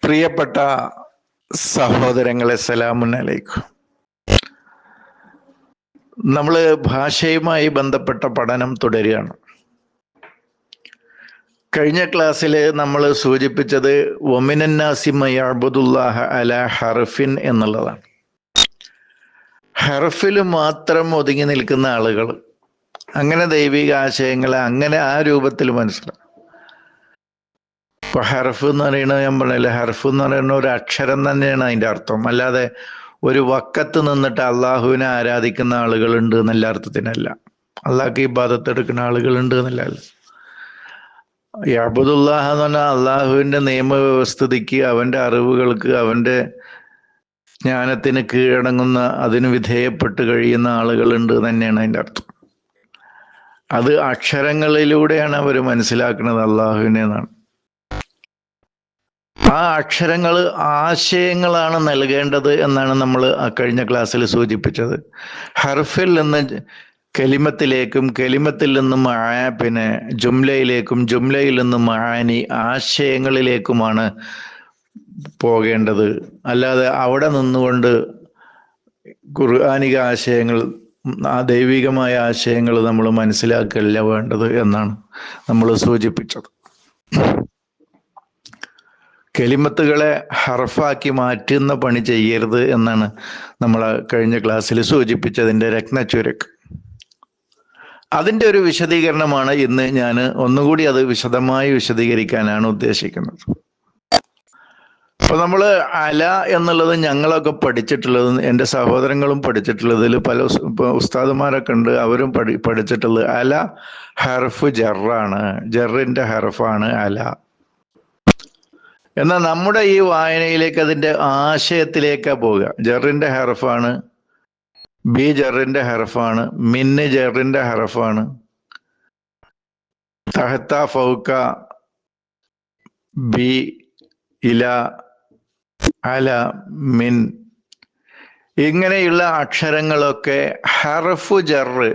പ്രിയപ്പെട്ട സഹോദരങ്ങളെ, സലാമുൻ അലൈക്കും. നമ്മൾ ഭാഷയുമായി ബന്ധപ്പെട്ട പഠനം തുടരുകയാണ്. കഴിഞ്ഞ ക്ലാസ്സിൽ നമ്മൾ സൂചിപ്പിച്ചത് വമിനന്നാസി മയഅ്ബുദുല്ലാഹ അലാ ഹർഫിൻ എന്നുള്ളതാണ്. ഹർഫിൽ മാത്രം ഒതുങ്ങി നിൽക്കുന്ന ആളുകൾ, അങ്ങനെ ദൈവിക ആശയങ്ങളെ അങ്ങനെ ആ രൂപത്തിൽ മനസ്സിലാക്കും. ഇപ്പൊ ഹർഫ് എന്ന് പറയുന്നത് ഞാൻ പറഞ്ഞില്ല, ഹർഫ് എന്ന് പറയുന്ന ഒരു അക്ഷരം തന്നെയാണ് അതിൻ്റെ അർത്ഥം. അല്ലാതെ ഒരു വക്കത്ത് നിന്നിട്ട് അള്ളാഹുവിനെ ആരാധിക്കുന്ന ആളുകളുണ്ട് എന്നല്ല അർത്ഥത്തിനല്ല. അള്ളാഹ്ക്ക് ഇബാദത്ത് എടുക്കുന്ന ആളുകളുണ്ട് എന്നല്ല. യഅ്ബുദുല്ലാഹ എന്ന് പറഞ്ഞാൽ അള്ളാഹുവിൻ്റെ നിയമവ്യവസ്ഥിതിക്ക്, അവൻ്റെ അറിവുകൾക്ക്, അവൻ്റെ ജ്ഞാനത്തിന് കീഴടങ്ങുന്ന, അതിന് വിധേയപ്പെട്ട് കഴിയുന്ന ആളുകളുണ്ട് തന്നെയാണ് അതിൻ്റെ അർത്ഥം. അത് അക്ഷരങ്ങളിലൂടെയാണ് അവർ മനസ്സിലാക്കുന്നത് അള്ളാഹുവിനെ എന്നാണ്. ആ അക്ഷരങ്ങൾ ആശയങ്ങളാണ് നൽകേണ്ടത് എന്നാണ് നമ്മൾ കഴിഞ്ഞ ക്ലാസ്സിൽ സൂചിപ്പിച്ചത്. ഹർഫിൽ നിന്ന് കലിമത്തിലേക്കും, കലിമത്തിൽ നിന്നും ജുംലയിലേക്കും, ജുംലയിൽ നിന്നും മആനി ആശയങ്ങളിലേക്കുമാണ് പോകേണ്ടത്. അല്ലാതെ അവിടെ നിന്നുകൊണ്ട് ഖുർആനിക ആശയങ്ങൾ, ആ ദൈവികമായ ആശയങ്ങൾ നമ്മൾ മനസ്സിലാക്കല്ല വേണ്ടത് എന്നാണ് നമ്മൾ സൂചിപ്പിച്ചത്. കലിമത്തുകളെ ഹർഫാക്കി മാറ്റുന്ന പണി ചെയ്യരുത് എന്നാണ് നമ്മൾ കഴിഞ്ഞ ക്ലാസ്സിൽ സൂചിപ്പിച്ചതിൻ്റെ രത്നച്ചുരുക്ക്. അതിൻ്റെ ഒരു വിശദീകരണമാണ് ഇന്ന് ഞാൻ ഒന്നുകൂടി അത് വിശദമായി വിശദീകരിക്കാനാണ് ഉദ്ദേശിക്കുന്നത്. അപ്പോൾ നമ്മൾ അല എന്നുള്ളത് ഞങ്ങളൊക്കെ പഠിച്ചിട്ടുള്ളത്, എൻ്റെ സഹോദരങ്ങളും പഠിച്ചിട്ടുള്ളതിൽ പല ഉസ്താദുമാരൊക്കെ ഉണ്ട്, അവരും പഠിച്ചിട്ടുള്ളത് അല ഹർഫ് ജറാണ്, ജറിൻ്റെ ഹർഫാണ് അല. എന്നാൽ നമ്മുടെ ഈ വായനയിലേക്ക് അതിൻ്റെ ആശയത്തിലേക്കാണ് പോവുക. ജറിൻ്റെ ഹർഫാണ്, ബി ജറിൻ്റെ ഹർഫാണ്, മിന്ന് ജറിൻ്റെ ഹർഫാണ്, തഹത്ത ഫൗക ബി ഇല അല മിൻ, ഇങ്ങനെയുള്ള അക്ഷരങ്ങളൊക്കെ ഹർഫു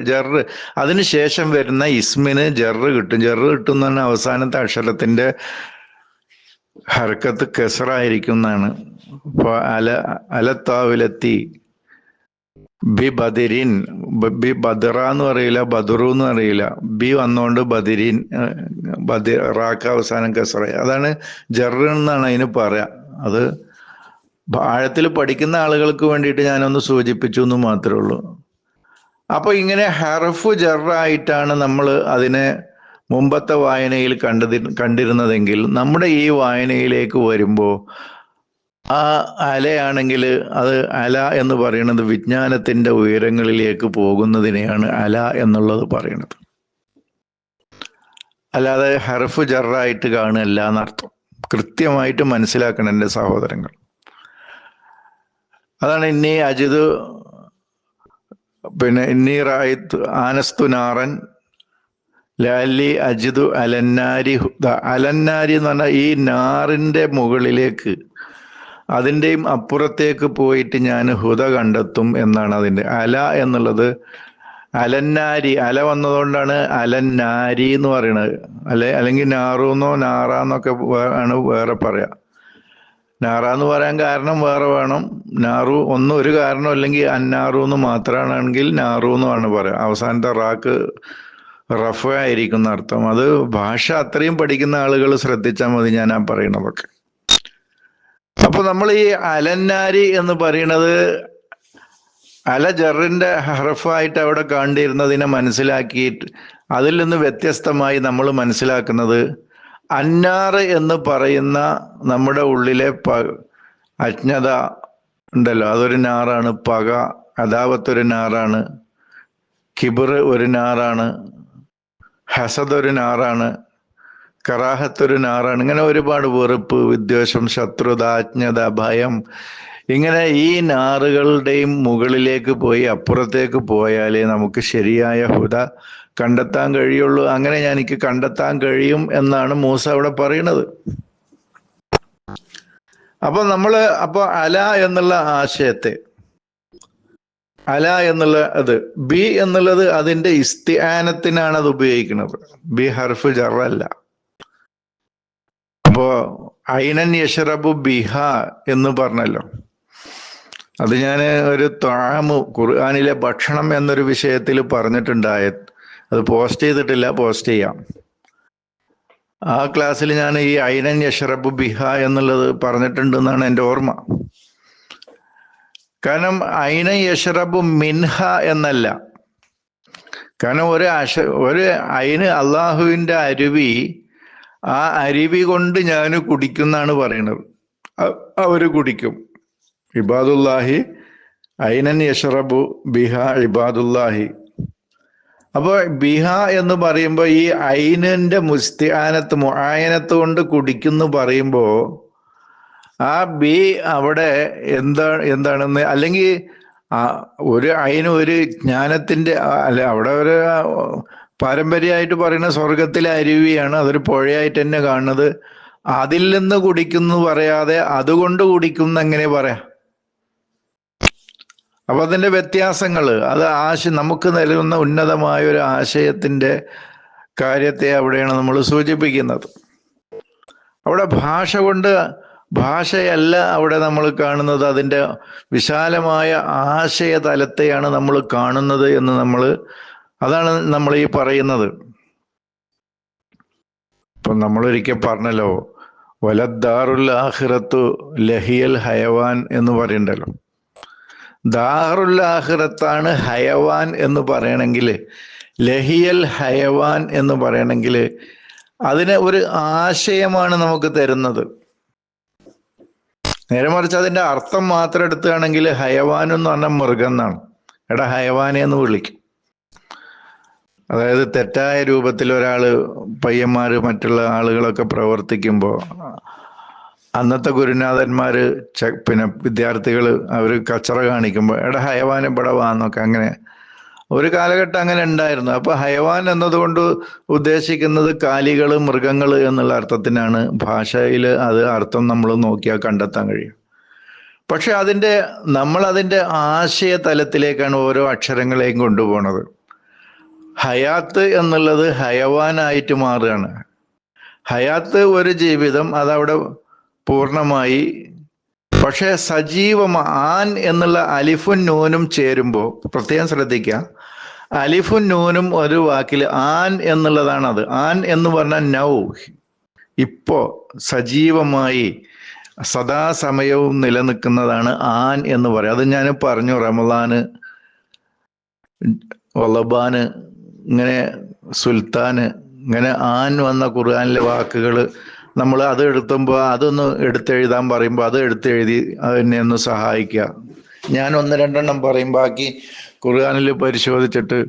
ജറ് അതിന് ശേഷം വരുന്ന ഇസ്മിന് ജറ് കിട്ടും. ജറ് കിട്ടും എന്ന് പറഞ്ഞാൽ അവസാനത്തെ അക്ഷരത്തിൻ്റെ ഹർക്കത്ത് കെസറായിരിക്കും എന്നാണ്. ഇപ്പോൾ അലത്താവിലെത്തി ബി ബദിരിൻ, ബി ബദറ എന്ന് പറയില്ല, ബദറു എന്ന് പറയില്ല, ബി വന്നുകൊണ്ട് ബദിരിൻ, റാക്ക് അവസാനം കെസറായി. അതാണ് ജറ് എന്നാണ് അതിന് പറയാ. അത് ആഴത്തിൽ പഠിക്കുന്ന ആളുകൾക്ക് വേണ്ടിയിട്ട് ഞാനൊന്ന് സൂചിപ്പിച്ചു എന്ന് മാത്രമേ ഉള്ളൂ. അപ്പോൾ ഇങ്ങനെ ഹർഫു ജറായിട്ടാണ് നമ്മൾ അതിനെ മുമ്പത്തെ വായനയിൽ കണ്ടിരുന്നതെങ്കിൽ, നമ്മുടെ ഈ വായനയിലേക്ക് വരുമ്പോൾ ആ അലയാണെങ്കിൽ അത് അല എന്ന് പറയുന്നത് വിജ്ഞാനത്തിൻ്റെ ഉയരങ്ങളിലേക്ക് പോകുന്നതിനെയാണ് അല എന്നുള്ളത് പറയുന്നത്. അല്ലാതെ ഹർഫ് ജറായിട്ട് കാണുകയല്ല എന്നർത്ഥം. കൃത്യമായിട്ട് മനസ്സിലാക്കണം എൻ്റെ സഹോദരങ്ങൾ. അതാണ് ഇന്നി അജിദു, ഇന്നി റായിത്തു ആനസ്തു നാറൻ ലാലി അജിദു അലന്നാരി ഹുദ. അലന്നാരി എന്ന് പറഞ്ഞാൽ ഈ നാറിൻ്റെ മുകളിലേക്ക്, അതിൻ്റെയും അപ്പുറത്തേക്ക് പോയിട്ട് ഞാൻ ഹുദ കണ്ടെത്തും എന്നാണ് അതിൻ്റെ. അല എന്നുള്ളത് അലന്നാരി, അല വന്നതുകൊണ്ടാണ് അലന്നാരി എന്ന് പറയുന്നത്. അല്ലെങ്കിൽ നാറൂന്നോ നാറാന്നൊക്കെ ആണ് വേറെ പറയാം. നാറാന്ന് പറയാൻ കാരണം വേറെ വേണം. നാറു ഒന്നും ഒരു കാരണം, അല്ലെങ്കിൽ അന്നാറൂന്ന് മാത്രമാണെങ്കിൽ നാറൂന്നാണ് പറയാം. അവസാനത്തെ റാക്ക് റഫ ആയിരിക്കുന്ന അർത്ഥം. അത് ഭാഷ അത്രയും പഠിക്കുന്ന ആളുകൾ ശ്രദ്ധിച്ചാൽ മതി ഞാൻ ആ പറയണതൊക്കെ. അപ്പൊ നമ്മൾ ഈ അലന്നാരി എന്ന് പറയുന്നത് അല ജറിന്റെ ഹർഫായിട്ട് അവിടെ കണ്ടിരുന്നതിനെ മനസ്സിലാക്കിയിട്ട് അതിൽ നിന്ന് വ്യത്യസ്തമായി നമ്മൾ മനസ്സിലാക്കുന്നത് അന്നാറ് എന്ന് പറയുന്ന നമ്മുടെ ഉള്ളിലെ അജ്ഞത ഉണ്ടല്ലോ, അതൊരു നാറാണ്. പക, അദാവത്തൊരു നാറാണ്. കിബർ ഒരു നാറാണ്. ഹസദ് ഒരു നാറാണ്. കറാഹത്തൊരു നാറാണ്. ഇങ്ങനെ ഒരുപാട് വെറുപ്പ്, വിദ്വേഷം, ശത്രുത, അജ്ഞത, ഭയം, ഇങ്ങനെ ഈ നാറുകളുടെയും മുകളിലേക്ക് പോയി അപ്പുറത്തേക്ക് പോയാലേ നമുക്ക് ശരിയായ ഹുദ കണ്ടെത്താൻ കഴിയുള്ളൂ. അങ്ങനെ എനിക്ക് കണ്ടെത്താൻ കഴിയും എന്നാണ് മൂസ അവിടെ പറയുന്നത്. അപ്പോൾ അല എന്നുള്ള ആശയത്തെ, അല എന്നുള്ള അത് ബി എന്നുള്ളത് അതിൻ്റെ ഇസ്തിആനത്തിനാണ് അത് ഉപയോഗിക്കുന്നത്. ബി ഹർഫ് ജറല്ല. അപ്പോൾ ഐനൻ യഷ്റബു ബിഹ എന്ന് പറഞ്ഞല്ലോ. അത് ഞാൻ ഒരു ത്വാമു ഖുർആനിലെ ഭക്ഷണം എന്നൊരു വിഷയത്തിൽ പറഞ്ഞിട്ടുണ്ടായത്. അത് പോസ്റ്റ് ചെയ്തിട്ടില്ല, പോസ്റ്റ് ചെയ്യാം. ആ ക്ലാസ്സിൽ ഞാൻ ഈ ഐനൻ യഷ്റബു ബിഹ എന്നുള്ളത് പറഞ്ഞിട്ടുണ്ടെന്നാണ് എൻ്റെ ഓർമ്മ. കാരണം ഐനൻ യഷ്റബു മിൻഹ എന്നല്ല. കാരണം ഒരു ഐന് അള്ളാഹുവിൻ്റെ അരുവി, ആ അരുവി കൊണ്ട് ഞാൻ കുടിക്കുന്നാണ് പറയുന്നത്. അവര് കുടിക്കും. ഇബാദുല്ലാഹി ഐനൻ യഷ്റബു ബിഹ ഇബാദുല്ലാഹി. അപ്പോൾ ബിഹ എന്ന് പറയുമ്പോൾ ഈ ഐനിന്റെ മുസ്തിആനത്ത് മുആയനത്ത് കൊണ്ട് കുടിക്കുന്നു പറയുമ്പോൾ ആ ബി അവിടെ എന്താണെന്ന്, അല്ലെങ്കിൽ ഒരു ഒരു ജ്ഞാനത്തിന്റെ അല്ല, അവിടെ ഒരു പാരമ്പര്യമായിട്ട് പറയുന്ന സ്വർഗത്തിലെ അരുവിയാണ്, അതൊരു പുഴയായിട്ട് തന്നെ കാണുന്നത്. അതിൽ നിന്ന് കുടിക്കുന്നു പറയാതെ അതുകൊണ്ട് കുടിക്കുന്നു എങ്ങനെ പറയാം? അപ്പൊ അതിന്റെ വ്യത്യാസങ്ങൾ, അത് നമുക്ക് നൽകുന്ന ഉന്നതമായ ഒരു ആശയത്തിന്റെ കാര്യത്തെ അവിടെയാണ് നമ്മൾ സൂചിപ്പിക്കുന്നത്. അവിടെ ഭാഷയല്ല അവിടെ നമ്മൾ കാണുന്നത്, അതിൻ്റെ വിശാലമായ ആശയ തലത്തെയാണ് നമ്മൾ കാണുന്നത് എന്ന് അതാണ് നമ്മൾ ഈ പറയുന്നത്. ഇപ്പം നമ്മളൊരിക്കൽ പറഞ്ഞല്ലോ, വലദ്ദാറുൽ ആഖിറത്തു ലഹിയൽ ഹയവാൻ എന്ന് പറയണ്ടല്ലോ. ദാറുൽ ആഖിറത്താണ് ഹയവാൻ എന്ന് പറയണമെങ്കിൽ, ലഹിയൽ ഹയവാൻ എന്ന് പറയണമെങ്കിൽ അതിന് ഒരു ആശയമാണ് നമുക്ക് തരുന്നത്. നേരെ മറിച്ച് അതിൻ്റെ അർത്ഥം മാത്രം എടുക്കുകയാണെങ്കിൽ ഹയവാൻ എന്ന് പറഞ്ഞാൽ മൃഗം എന്നാണ്. എടാ ഹയവാനെ എന്ന് വിളിക്കും. അതായത് തെറ്റായ രൂപത്തിൽ പയ്യന്മാർ മറ്റുള്ള ആളുകളൊക്കെ പ്രവർത്തിക്കുമ്പോൾ അന്നത്തെ ഗുരുനാഥന്മാർ പിന്നെ വിദ്യാർത്ഥികൾ അവർ കച്ചറ കാണിക്കുമ്പോൾ എടാ ഹയവാൻ ഇവിടെ വാന്നൊക്കെ, അങ്ങനെ ഒരു കാലഘട്ടം അങ്ങനെ ഉണ്ടായിരുന്നു. അപ്പൊ ഹയവാൻ എന്നതുകൊണ്ട് ഉദ്ദേശിക്കുന്നത് കാലികൾ, മൃഗങ്ങൾ എന്നുള്ള അർത്ഥത്തിനാണ്. ഭാഷയിൽ അത് അർത്ഥം നമ്മൾ നോക്കിയാൽ കണ്ടെത്താൻ കഴിയും. പക്ഷെ നമ്മൾ അതിൻ്റെ ആശയ തലത്തിലേക്കാണ് ഓരോ അക്ഷരങ്ങളെയും കൊണ്ടുപോകുന്നത്. ഹയാത്ത് എന്നുള്ളത് ഹയവാനായിട്ട് മാറുകയാണ്. ഹയാത്ത് ഒരു ജീവിതം, അതവിടെ പൂർണ്ണമായി. പക്ഷെ സജീവം ആൻ എന്നുള്ള അലിഫുൻ നൂനും ചേരുമ്പോൾ പ്രത്യേകം ശ്രദ്ധിക്കുക, അലിഫുൻ നൂനും ഒരു വാക്കിൽ ആൻ എന്നുള്ളതാണ്. അത് ആൻ എന്ന് പറഞ്ഞാൽ നൗ, ഇപ്പോ സജീവമായി സദാസമയവും നിലനിൽക്കുന്നതാണ് ആൻ എന്ന് പറയും. അത് ഞാൻ പറഞ്ഞു, റമളാന്, ഒളബാന്, ഇങ്ങനെ സുൽത്താന്, ഇങ്ങനെ ആൻ വന്ന ഖുർആനിലെ വാക്കുകൾ നമ്മൾ അത് എടുത്തുമ്പോൾ അതൊന്ന് എടുത്തെഴുതാൻ പറയുമ്പോൾ അത് എടുത്തെഴുതി അതിനെ ഒന്ന് സഹായിക്കുക. ഞാൻ 1-2 പറയും, ബാക്കി ഖുർആനിൽ പരിശോധിച്ചിട്ട്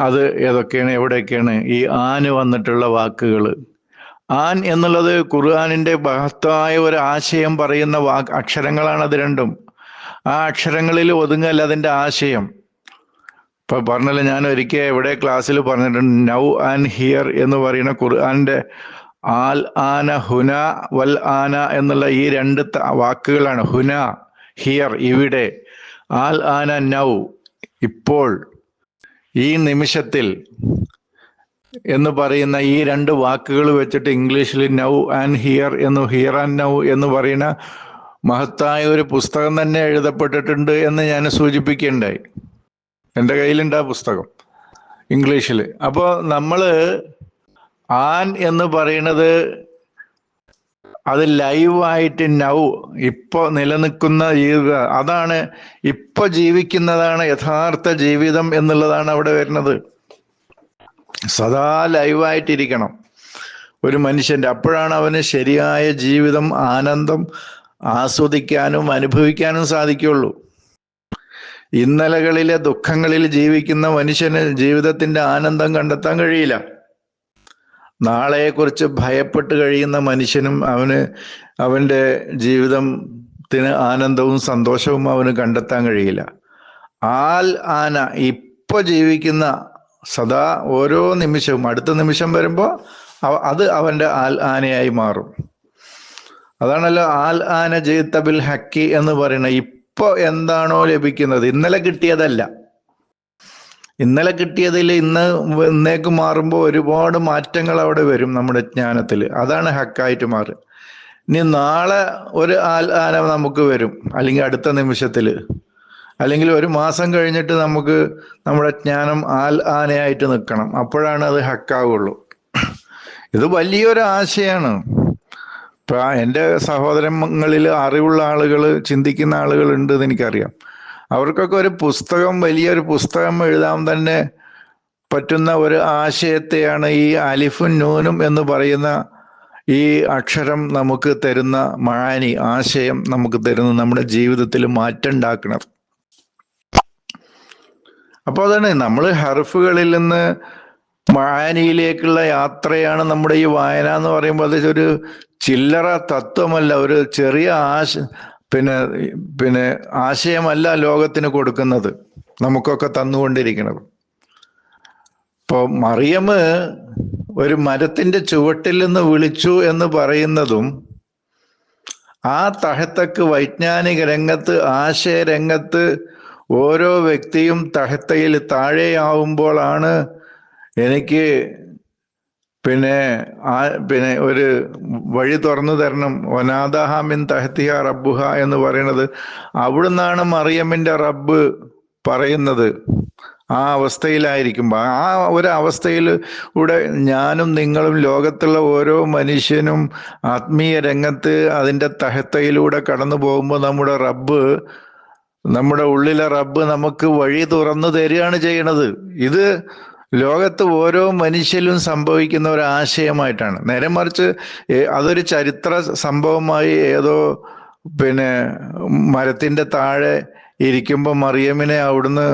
അത് ഏതൊക്കെയാണ് എവിടെയൊക്കെയാണ് ഈ ആന് വന്നിട്ടുള്ള വാക്കുകൾ. ആൻ എന്നുള്ളത് ഖുർആനിന്റെ മഹത്തായ ഒരു ആശയം പറയുന്ന അക്ഷരങ്ങളാണ് അത് രണ്ടും. ആ അക്ഷരങ്ങളിൽ ഒതുങ്ങല്ല അതിൻ്റെ ആശയം. ഇപ്പൊ പറഞ്ഞല്ലോ, ഞാൻ ഒരിക്കൽ എവിടെ ക്ലാസ്സിൽ പറഞ്ഞിട്ടുണ്ട്, നൗ ആൻഡ് ഹിയർ എന്ന് പറയുന്ന ഖുർആന്റെ ആൽ ആന ഹുന വൽ ആന എന്നുള്ള ഈ 2 വാക്കുകളാണ്. ഹുന ഹിയർ ഇവിടെ, ആൽ ആന നൗ ഇപ്പോൾ, ഈ നിമിഷത്തിൽ എന്ന് പറയുന്ന ഈ 2 വാക്കുകൾ വെച്ചിട്ട് ഇംഗ്ലീഷിൽ now and here here and now എന്ന് പറയുന്ന മഹത്തായ ഒരു പുസ്തകം തന്നെ എഴുതപ്പെട്ടിട്ടുണ്ട് എന്ന് ഞാൻ സൂചിപ്പിക്കുകയുണ്ടായി. എൻ്റെ കയ്യിലുണ്ട് ആ പുസ്തകം ഇംഗ്ലീഷിൽ. അപ്പോൾ നമ്മള് ആൻ എന്ന് പറയുന്നത് അത് ലൈവായിട്ട് നൗ, ഇപ്പൊ നിലനിൽക്കുന്ന അതാണ്, ഇപ്പൊ ജീവിക്കുന്നതാണ് യഥാർത്ഥ ജീവിതം എന്നുള്ളതാണ് അവിടെ വരുന്നത്. സദാ ലൈവായിട്ടിരിക്കണം ഒരു മനുഷ്യന്റെ. അപ്പോഴാണ് അവന് ശരിയായ ജീവിതം, ആനന്ദം ആസ്വദിക്കാനും അനുഭവിക്കാനും സാധിക്കുള്ളൂ. ഇന്നലകളിലെ ദുഃഖങ്ങളിൽ ജീവിക്കുന്ന മനുഷ്യന് ജീവിതത്തിന്റെ ആനന്ദം കണ്ടെത്താൻ കഴിയില്ല. നാളെയെക്കുറിച്ച് ഭയപ്പെട്ട് കഴിയുന്ന മനുഷ്യനും അവൻ്റെ ജീവിതത്തിന് ആനന്ദവും സന്തോഷവും അവന് കണ്ടെത്താൻ കഴിയില്ല. ആൽ ആന, ഇപ്പൊ ജീവിക്കുന്ന സദാ ഓരോ നിമിഷവും, അടുത്ത നിമിഷം വരുമ്പോൾ അത് അവൻ്റെ ആൽ ആനയായി മാറും. അതാണല്ലോ ആൽ ആന ജീത്ത ബിൽ ഹക്കി എന്ന് പറയുന്നത്. ഇപ്പൊ എന്താണോ ലഭിക്കുന്നത്, ഇന്നലെ കിട്ടിയതല്ല. ഇന്നലെ കിട്ടിയതിൽ ഇന്നേക്ക് മാറുമ്പോൾ ഒരുപാട് മാറ്റങ്ങൾ അവിടെ വരും നമ്മുടെ ജ്ഞാനത്തിൽ. അതാണ് ഹക്കായിട്ട് മാറുക. ഇനി നാളെ ഒരു ആന നമുക്ക് വരും, അല്ലെങ്കിൽ അടുത്ത നിമിഷത്തിൽ, അല്ലെങ്കിൽ ഒരു മാസം കഴിഞ്ഞിട്ട് നമുക്ക് നമ്മുടെ ജ്ഞാനം ആനയായിട്ട് നിൽക്കണം. അപ്പോഴാണ് അത് ഹക്കാവുള്ളൂ. ഇത് വലിയൊരു ആശയാണ്. ഇപ്പൊ എൻ്റെ സഹോദരങ്ങളിൽ അറിവുള്ള ആളുകൾ, ചിന്തിക്കുന്ന ആളുകൾ ഉണ്ട് എന്ന് എനിക്കറിയാം. അവർക്കൊക്കെ ഒരു പുസ്തകം, വലിയൊരു പുസ്തകം എഴുതാൻ തന്നെ പറ്റുന്ന ഒരു ആശയത്തെയാണ് ഈ അലിഫും നൂനും എന്ന് പറയുന്ന ഈ അക്ഷരം നമുക്ക് തരുന്ന മഴാനി, ആശയം നമുക്ക് തരുന്ന നമ്മുടെ ജീവിതത്തിൽ മാറ്റം ഉണ്ടാക്കുന്നത്. അപ്പോൾ അതാണ് നമ്മൾ ഹർഫുകളിൽ നിന്ന് മഴാനിയിലേക്കുള്ള യാത്രയാണ് നമ്മുടെ ഈ വായന എന്ന് പറയുമ്പോൾ. അത് ഒരു ചില്ലറ തത്വമല്ല, ഒരു ചെറിയ പിന്നെ ആശയമല്ല ലോകത്തിന് കൊടുക്കുന്നത്, നമുക്കൊക്കെ തന്നുകൊണ്ടിരിക്കുന്നത്. ഇപ്പോൾ മറിയം ഒരു മരത്തിന്റെ ചുവട്ടിൽ നിന്ന് വിളിച്ചു എന്ന് പറയുന്നതും ആ തഹത്തക്ക് വൈജ്ഞാനിക രംഗത്ത്, ആശയരംഗത്ത് ഓരോ വ്യക്തിയും തഹത്തയിൽ താഴെയാവുമ്പോഴാണ് എനിക്ക് പിന്നെ ഒരു വഴി തുറന്നു തരണം. ഒനാദഹാമിൻ തഹത്തിഹ റബ്ബുഹ എന്ന് പറയുന്നത് അവിടുന്നാണ് മറിയമ്മിന്റെ റബ്ബ് പറയുന്നത്. ആ അവസ്ഥയിലായിരിക്കുമ്പോൾ, ആ ഒരു അവസ്ഥയിലൂടെ ഞാനും നിങ്ങളും ലോകത്തുള്ള ഓരോ മനുഷ്യനും ആത്മീയ രംഗത്ത് അതിൻ്റെ തഹത്തയിലൂടെ കടന്നു പോകുമ്പോൾ നമ്മുടെ റബ്ബ്, നമ്മുടെ ഉള്ളിലെ റബ്ബ് നമുക്ക് വഴി തുറന്നു തരികയാണ് ചെയ്യണത്. ഇത് ലോകത്ത് ഓരോ മനുഷ്യരിലും സംഭവിക്കുന്ന ഒരു ആശയമായിട്ടാണ്. നേരെ മറിച്ച് അതൊരു ചരിത്ര സംഭവമായി ഏതോ മരത്തിന്റെ താഴെ ഇരിക്കുമ്പോൾ മറിയമിനെ അവിടുന്ന്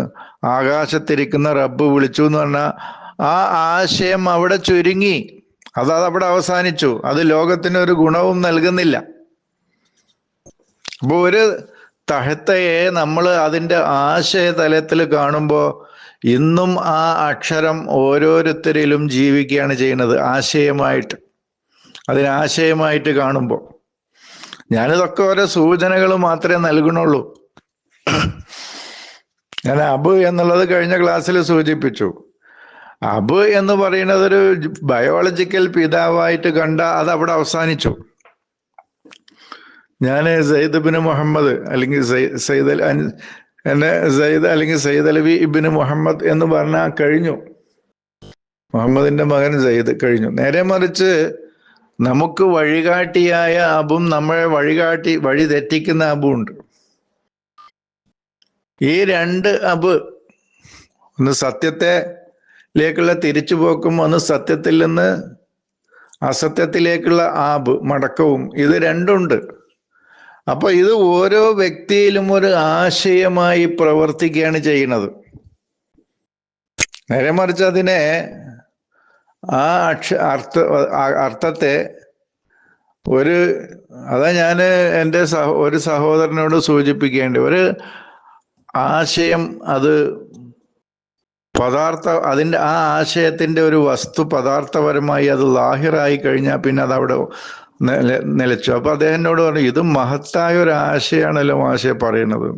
ആകാശത്തിരിക്കുന്ന റബ്ബ് വിളിച്ചു എന്ന് പറഞ്ഞാൽ ആ ആശയം അവിടെ ചുരുങ്ങി, അവിടെ അവസാനിച്ചു. അത് ലോകത്തിന് ഒരു ഗുണവും നൽകുന്നില്ല. അപ്പോൾ ഒരു തഹത്തയെ നമ്മൾ അതിൻ്റെ ആശയ തലത്തിൽ കാണുമ്പോൾ ഇന്നും ആ അക്ഷരം ഓരോരുത്തരിലും ജീവിക്കുകയാണ് ചെയ്യുന്നത്, ആശയമായിട്ട്. അതിനാശയമായിട്ട് കാണുമ്പോൾ ഞാനിതൊക്കെ ഓരോ സൂചനകൾ മാത്രമേ നൽകണുള്ളൂ. ഞാൻ അബ് എന്നുള്ളത് കഴിഞ്ഞ ക്ലാസ്സിൽ സൂചിപ്പിച്ചു. അബ് എന്ന് പറയുന്നത് ഒരു ബയോളജിക്കൽ പിതാവായിട്ട് കണ്ട അത് അവിടെ അവസാനിച്ചു. ഞാൻ സയ്യിദ് ഇബ്നു മുഹമ്മദ് അല്ലെങ്കിൽ സയ്യിദ് അല്ലെങ്കിൽ സയ്യിദ് അലവി ഇബ്നു മുഹമ്മദ് എന്ന് പറഞ്ഞാൽ കഴിഞ്ഞു. മുഹമ്മദിന്റെ മകൻ സയ്യിദ് കഴിഞ്ഞു. നേരെ മറിച്ച് നമുക്ക് വഴികാട്ടിയായ അബും നമ്മളെ വഴി തെറ്റിക്കുന്ന അബും ഉണ്ട്. ഈ രണ്ട് അബ്, ഒന്ന് സത്യത്തിലേക്കുള്ള തിരിച്ചുപോക്കും, ഒന്ന് സത്യത്തിൽ നിന്ന് അസത്യത്തിലേക്കുള്ള ആബ്, മടക്കവും, ഇത് രണ്ടുണ്ട്. അപ്പൊ ഇത് ഓരോ വ്യക്തിയിലും ഒരു ആശയമായി പ്രവർത്തിക്കുകയാണ് ചെയ്യുന്നത്. നേരെ മറിച്ച് അതിനെ ആ അർത്ഥത്തെ അതാ ഞാൻ എൻ്റെ ഒരു സഹോദരനോട് സൂചിപ്പിക്കേണ്ടി, ഒരു ആശയം അത് അതിൻ്റെ ആ ആശയത്തിൻ്റെ ഒരു വസ്തു പദാർത്ഥപരമായി അത് ലാഹിറായി കഴിഞ്ഞാൽ പിന്നെ അതവിടെ നിലച്ചു. അപ്പൊ അദ്ദേഹം എന്നോട് പറഞ്ഞു, ഇത് മഹത്തായ ഒരു ആശയമാണല്ലോ മാഷെ പറയണത്.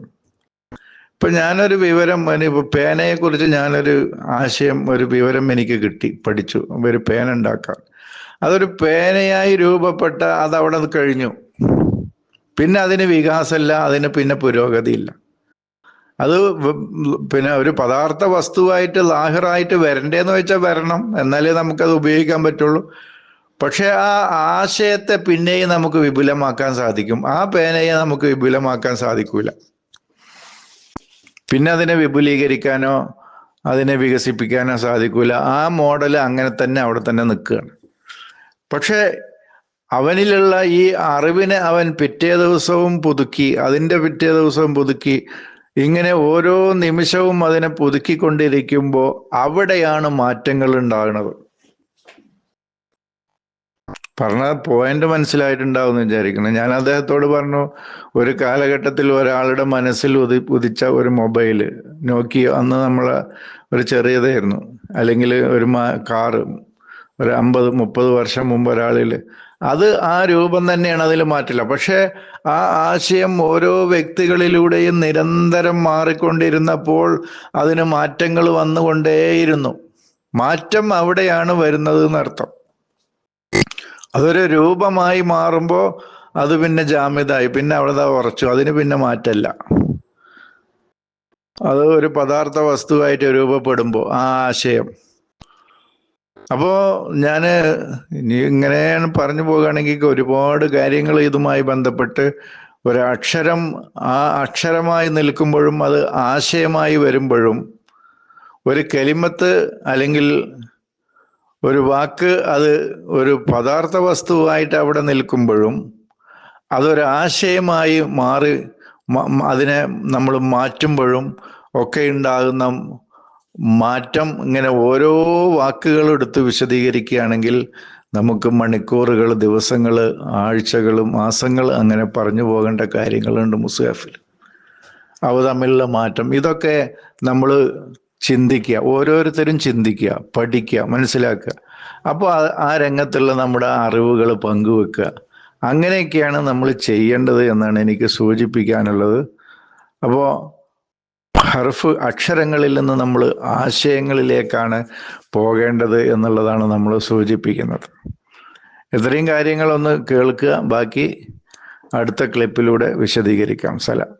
ഇപ്പൊ ഞാനൊരു വിവരം, ഇപ്പൊ പേനയെ കുറിച്ച് ഞാനൊരു ആശയം, ഒരു വിവരം എനിക്ക് കിട്ടി, പഠിച്ചു. ഒരു പേന ഉണ്ടാക്കാൻ, അതൊരു പേനയായി രൂപപ്പെട്ട അതവിടെ കഴിഞ്ഞു. പിന്നെ അതിന് വികാസമില്ല, അതിന് പിന്നെ പുരോഗതിയില്ല. അത് ഒരു പദാർത്ഥ വസ്തുവായിട്ട് ലാഹിറായിട്ട് വരണ്ടേന്ന് വെച്ചാൽ വരണം, എന്നാലേ നമുക്കത് ഉപയോഗിക്കാൻ പറ്റുള്ളൂ. പക്ഷെ ആ ആശയത്തെ പിന്നെയും നമുക്ക് വിപുലമാക്കാൻ സാധിക്കും. ആ പേനയെ നമുക്ക് വിപുലമാക്കാൻ സാധിക്കൂല. പിന്നെ അതിനെ വിപുലീകരിക്കാനോ അതിനെ വികസിപ്പിക്കാനോ സാധിക്കൂല. ആ മോഡൽ അങ്ങനെ തന്നെ അവിടെ തന്നെ നിൽക്കുകയാണ്. പക്ഷെ അവനിലുള്ള ഈ അറിവിനെ അവൻ പിറ്റേ ദിവസവും പുതുക്കി, അതിൻ്റെ പിറ്റേ ദിവസവും പുതുക്കി, ഇങ്ങനെ ഓരോ നിമിഷവും അതിനെ പുതുക്കിക്കൊണ്ടിരിക്കുമ്പോൾ അവിടെയാണ് മാറ്റങ്ങൾ ഉണ്ടാകുന്നത്. പറഞ്ഞ പോയിന്റ് മനസ്സിലായിട്ടുണ്ടാവും എന്ന് വിചാരിക്കണം. ഞാൻ അദ്ദേഹത്തോട് പറഞ്ഞു, ഒരു കാലഘട്ടത്തിൽ ഒരാളുടെ മനസ്സിൽ ഉദിച്ച ഒരു മൊബൈല്, നോക്കിയോ, അന്ന് നമ്മളെ ഒരു ചെറിയതായിരുന്നു, അല്ലെങ്കിൽ ഒരു കാറ്, ഒരു 50-30 വർഷം മുമ്പ് ഒരാളിൽ, അത് ആ രൂപം തന്നെയാണ്, അതിൽ മാറ്റില്ല. പക്ഷെ ആ ആശയം ഓരോ വ്യക്തികളിലൂടെയും നിരന്തരം മാറിക്കൊണ്ടിരുന്നപ്പോൾ അതിന് മാറ്റങ്ങൾ വന്നുകൊണ്ടേയിരുന്നു. മാറ്റം അവിടെയാണ് വരുന്നത് എന്നർത്ഥം. അതൊരു രൂപമായി മാറുമ്പോൾ അത് പിന്നെ ജാമിദായി, പിന്നെ അവിടെ ഉറച്ചു, അതിന് പിന്നെ മാറ്റല്ല. അത് ഒരു പദാർത്ഥ വസ്തുവായിട്ട് രൂപപ്പെടുമ്പോൾ ആ ആശയം. അപ്പോ ഞാന് ഇനി ഇങ്ങനെയാണ് പറഞ്ഞു പോകുകയാണെങ്കിൽ ഒരുപാട് കാര്യങ്ങൾ ഇതുമായി ബന്ധപ്പെട്ട് ഒരക്ഷരം ആ അക്ഷരമായി നിൽക്കുമ്പോഴും അത് ആശയമായി വരുമ്പോഴും, ഒരു കലിമത്ത് അല്ലെങ്കിൽ ഒരു വാക്ക് അത് ഒരു പദാർത്ഥ വസ്തുവായിട്ട് അവിടെ നിൽക്കുമ്പോഴും അതൊരാശയമായി മാറി അതിനെ നമ്മൾ മാറ്റുമ്പോഴും ഒക്കെ ഉണ്ടാകുന്ന മാറ്റം, ഇങ്ങനെ ഓരോ വാക്കുകളും എടുത്ത് വിശദീകരിക്കുകയാണെങ്കിൽ നമുക്ക് മണിക്കൂറുകൾ, ദിവസങ്ങൾ, ആഴ്ചകൾ, മാസങ്ങൾ അങ്ങനെ പറഞ്ഞു പോകേണ്ട കാര്യങ്ങളുണ്ട് മുസ്ഹഫിൽ. അവ തമ്മിലുള്ള മാറ്റം ഇതൊക്കെ നമ്മൾ ചിന്തിക്കുക, ഓരോരുത്തരും ചിന്തിക്കുക, പഠിക്കുക, മനസ്സിലാക്കുക. അപ്പോൾ ആ രംഗത്തുള്ള നമ്മുടെ അറിവുകൾ പങ്കുവെക്കുക. അങ്ങനെയൊക്കെയാണ് നമ്മൾ ചെയ്യേണ്ടത് എന്നാണ് എനിക്ക് സൂചിപ്പിക്കാനുള്ളത്. അപ്പോൾ ഹർഫ് അക്ഷരങ്ങളിൽ നിന്ന് നമ്മൾ ആശയങ്ങളിലേക്കാണ് പോകേണ്ടത് എന്നുള്ളതാണ് നമ്മൾ സൂചിപ്പിക്കുന്നത്. ഇത്രയും കാര്യങ്ങളൊന്ന് കേൾക്കുക, ബാക്കി അടുത്ത ക്ലിപ്പിലൂടെ വിശദീകരിക്കാം. സലാം.